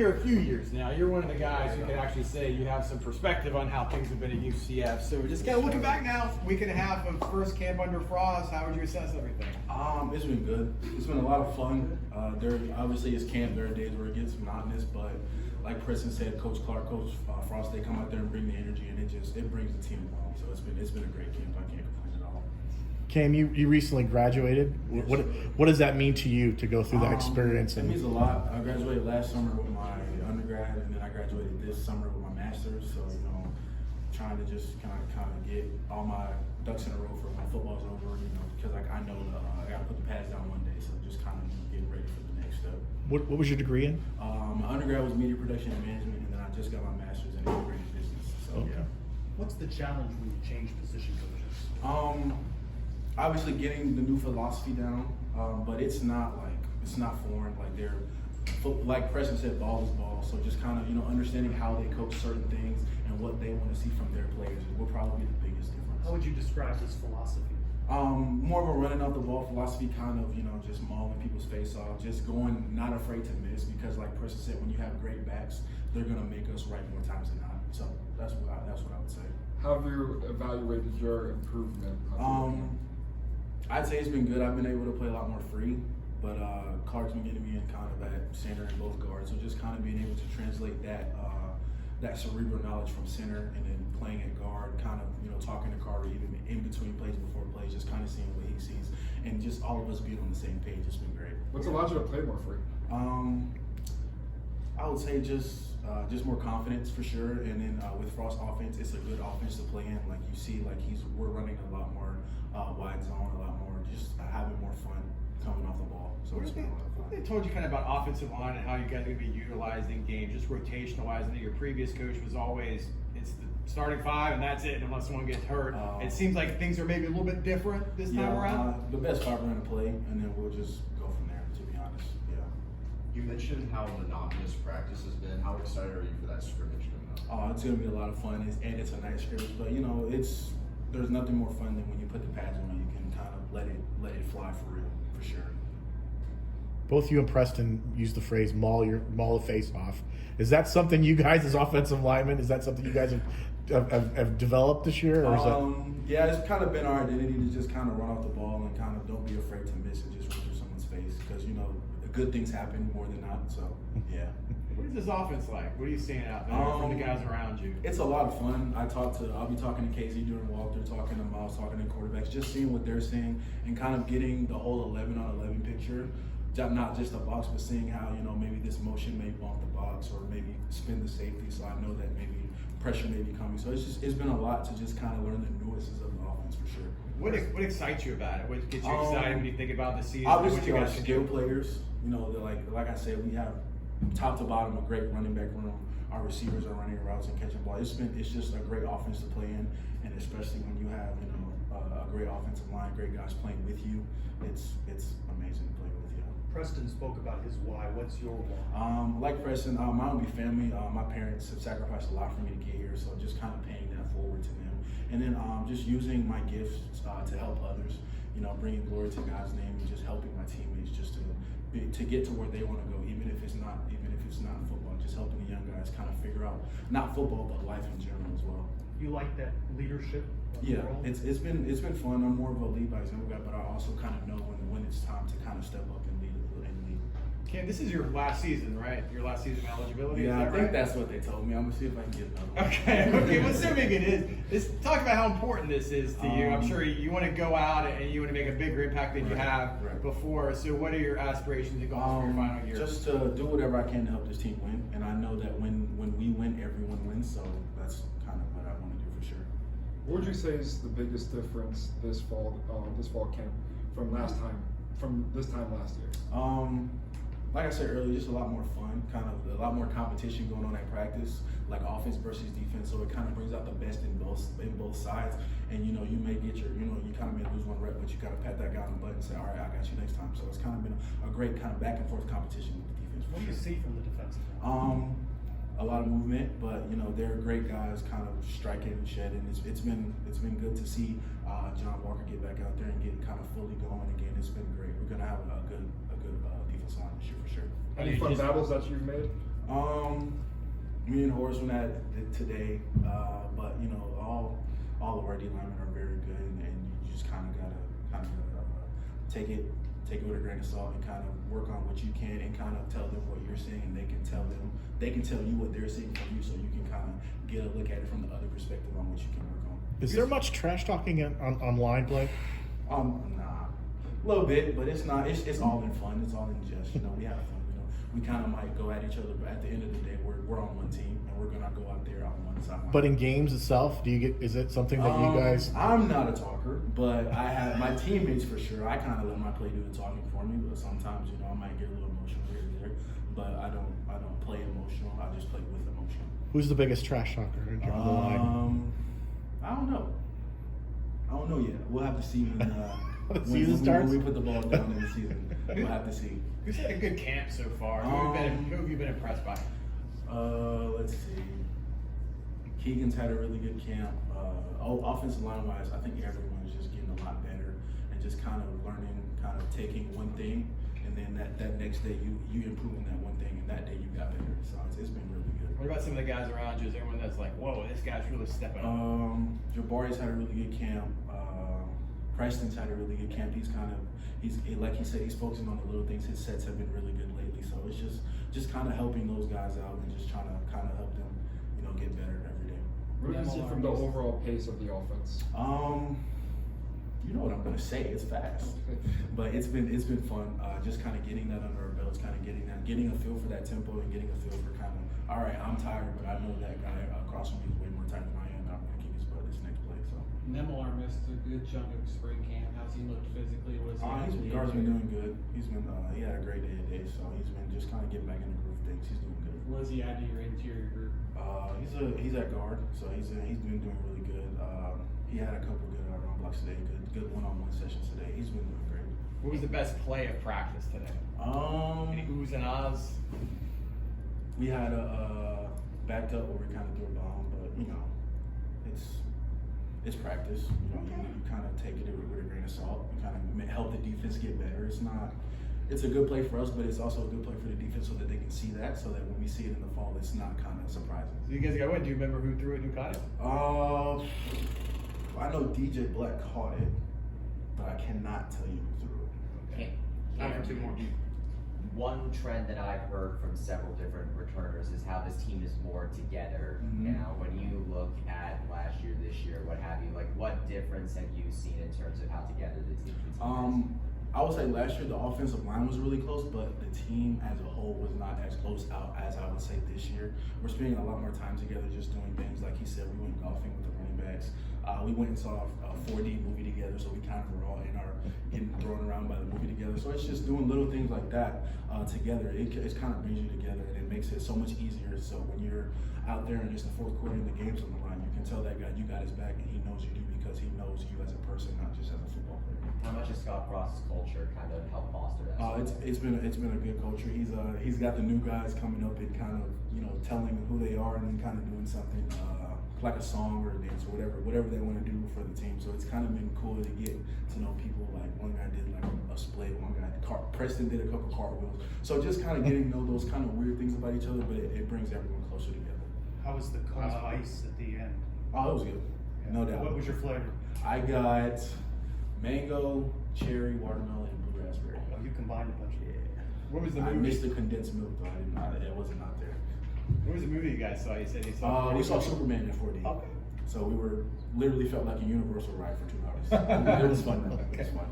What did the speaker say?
Here a few years now, you're one of the guys who can actually say you have some perspective on how things have been at UCF. So just kind of looking back now, week and a half of first camp under Frost, how would you assess everything? It's been good. It's been a lot of fun. There obviously is camp. There are days where it gets monotonous, but like Preston said, Coach Clark, Coach Frost, they come out there and bring the energy, and it brings the team along. So it's been a great camp. I can't complain at all. Cam, you recently graduated. Yes. What does that mean to you to go through that experience? It means a lot. I graduated last summer with my undergrad, and then I graduated this summer with my master's. So trying to just kind of get all my ducks in a row for when football's over. Because I know I got to put the pads down one day. So just kind of getting ready for the next step. What was your degree in? My undergrad was media production and management, and then I just got my master's in integrated business. So Okay. yeah. What's the challenge when you change position coaches? Obviously getting the new philosophy down, but it's not foreign. Like Preston said, ball is ball. So just kind of understanding how they coach certain things and what they want to see from their players will probably be the biggest difference. How would you describe this philosophy? More of a running off the ball philosophy, kind of just mauling people's face off, just going not afraid to miss, because like Preston said, when you have great backs, they're gonna make us right more times than not. So that's what I would say. How have you evaluated your improvement? I'd say it's been good. I've been able to play a lot more free, but Clark's been getting me in kind of at center and both guards. So just kind of being able to translate that cerebral knowledge from center and then playing at guard, kind of talking to Carter even in between plays, before plays, just kind of seeing what he sees, and just all of us being on the same page. It's been great. What's allowed you to play more free? I would say just more confidence for sure, and then with Frost offense, it's a good offense to play in. Like you see, we're running a lot more wide zone, a lot more, just having more fun coming off the ball. So it's been a lot of fun. They told you kind of about offensive line and how you guys are going to be utilized in games, just rotational wise. I know your previous coach was always, it's the starting five and that's it unless someone gets hurt. It seems like things are maybe a little bit different this time around. The best five are going to play, and then we'll just go from there, to be honest. Yeah. You mentioned how monotonous practice has been. How excited are you for that scrimmage coming up? It's going to be a lot of fun, and it's a nice scrimmage, but there's nothing more fun than when you put the pads on, you can kind of let it fly for real, for sure. Both you and Preston use the phrase maul the face off. Is that something you guys as offensive linemen, is that something you guys have developed this year? Or is yeah, it's kind of been our identity to just kind of run off the ball and kind of don't be afraid to miss and just run through someone's face, because good things happen more than not. So yeah. What is this offense like? What are you seeing out there from the guys around you? It's a lot of fun. I'll be talking to Casey during walkthrough, talking to Miles, talking to quarterbacks, just seeing what they're seeing and kind of getting the whole 11 on 11 picture. Not just the box, but seeing how maybe this motion may bump the box or maybe spin the safety. So I know that maybe pressure may be coming. So it's been a lot to just kind of learn the nuances of the offense for sure. What excites you about it? What gets you excited when you think about the season? Obviously, our skill players. Like I said, we have top to bottom a great running back room. Our receivers are running routes and catching ball. It's just a great offense to play in, and especially when you have a great offensive line, great guys playing with you. It's amazing to play with. Preston spoke about his why. What's your why? Like Preston, mine would be family. My parents have sacrificed a lot for me to get here, so just kind of paying that forward to them. And then just using my gifts to help others, bringing glory to God's name and just helping my teammates just to get to where they want to go, even if it's not football, just helping the young guys kind of figure out, not football, but life in general as well. You like that leadership? Yeah, it's been fun. I'm more of a lead by example guy, but I also kind of know when it's time to kind of step up and lead. Cam, this is your last season, right? Your last season of eligibility? Yeah, I think that's what they told me. I'm going to see if I can get another one. Okay, well, assuming it is, talk about how important this is to you. I'm sure you want to go out and you want to make a bigger impact than you have before. So what are your aspirations and goals for your final year? Just to do whatever I can to help this team win. And I know that when we win, everyone wins. So that's kind of what I want to do for sure. What would you say is the biggest difference this fall camp from this time last year? Like I said earlier, just a lot more fun, kind of a lot more competition going on at practice, like offense versus defense. So it kind of brings out the best in both sides. And you may get you kind of may lose one rep, but you got to pat that guy on the butt and say, all right, I got you next time. So it's kind of been a great kind of back and forth competition with the defense. What do you see from the defensive line? A lot of movement, but they're great guys, kind of striking and shedding. It's been good to see John Walker get back out there and get kind of fully going again. It's been great. We're gonna have a good defensive line this year for sure. Any fun battles that you've made? Me and Horace went at it today, but you know, all of our D linemen are very good, and you just kind of gotta take it with a grain of salt and kind of work on what you can and kind of tell them what you're seeing, and they can tell you what they're seeing from you, so you can kind of get a look at it from the other perspective on what you can work on. Is there much trash talking on line play? Nah, a little bit, but it's not. It's all in fun. It's all in jest. You know, we have fun. You know, we kind of might go at each other, but at the end of the day, we're on one team, and we're gonna go out there on one side. But in games itself, is it something that you guys? I'm not a talker, but I have my teammates for sure. I kind of let my play do the talking for me, but sometimes, you know, I might get a little emotional here and there. But I don't play emotional. I just play with emotion. Who's the biggest trash talker on the line? I don't know yet. We'll have to see when season starts. When we put the ball down in the season. We'll have to see. Who's had a good camp so far? Who have you been impressed by? Let's see. Keegan's had a really good camp. Offensive line wise, I think everyone's just getting a lot better and just kind of learning, kind of taking one thing, and then that next day you improving that one thing, and that day you got better. So it's been really good. What about some of the guys around you? Is anyone that's like, whoa, this guy's really stepping up? Jabari's had a really good camp. Preston's had a really good camp. He's like he said, he's focusing on the little things. His sets have been really good lately. So it's just kind of helping those guys out and just trying to kind of help them, you know, get better every day. What do you see from the overall pace of the offense? You know what I'm gonna say. It's fast, but it's been fun. Just kind of getting that under our belts, kind of getting a feel for that tempo and getting a feel for kind of, all right, I'm tired, but I know that guy across from me is way more tired than I am, and I'm gonna kick his butt this next play. So. Nemolar missed a good chunk of spring camp. How's he looked physically? Guard's been doing good. He's been he had a great day today, so he's been just kind of getting back in the groove of things. He's doing good. What does he add to your interior group? He's at guard, so he's been doing really good. He had a couple good run blocks today, good one-on-one sessions today. He's been doing great. What was the best play of practice today? Any oohs and ahs? We had a backed up where we kind of threw a bomb, but you know, it's practice. You know, you kind of take it with a grain of salt. You kind of help the defense get better. It's a good play for us, but it's also a good play for the defense so that they can see that, so that when we see it in the fall, it's not kind of surprising. So you guys got one. Do you remember who threw it and who caught it? I know DJ Black caught it, but I cannot tell you who threw it. Time for two more. One trend that I've heard from several different returners is how this team is more together now. When you look at last year, this year, what have you, like what difference have you seen in terms of how together the team is? I would say last year the offensive line was really close, but the team as a whole was not as close out as I would say this year. We're spending a lot more time together just doing things. Like he said, we went golfing with the running backs. We went and saw a 4D movie together, so we kind of were all getting thrown around by the movie together. So it's just doing little things like that together. It kind of brings you together, and it makes it so much easier. So when you're out there and it's the fourth quarter and the game's on the line, you can tell that guy you got his back, and he knows you do because he knows you as a person, not just as a football player. How much has Scott Frost's culture kind of helped foster that? It's been a good culture. He's got the new guys coming up and kind of, you know, telling who they are and then kind of doing something like a song or a dance or whatever they want to do for the team. So it's kind of been cool to get to know people. Like one guy did like a split, one guy Preston did a couple cartwheels. So just kind of getting to know those kind of weird things about each other, but it brings everyone closer together. How was the cone of ice at the end? Oh, it was good. No doubt. What was your flavor? I got mango, cherry, watermelon, and blue raspberry. Oh, you combined a bunch of What was the I movie? missed the condensed milk though. It wasn't out there. What was the movie you guys saw? You said you saw. We saw Superman in 4D. Okay. So we literally felt like a Universal ride for 2 hours. It was fun though. It was fun.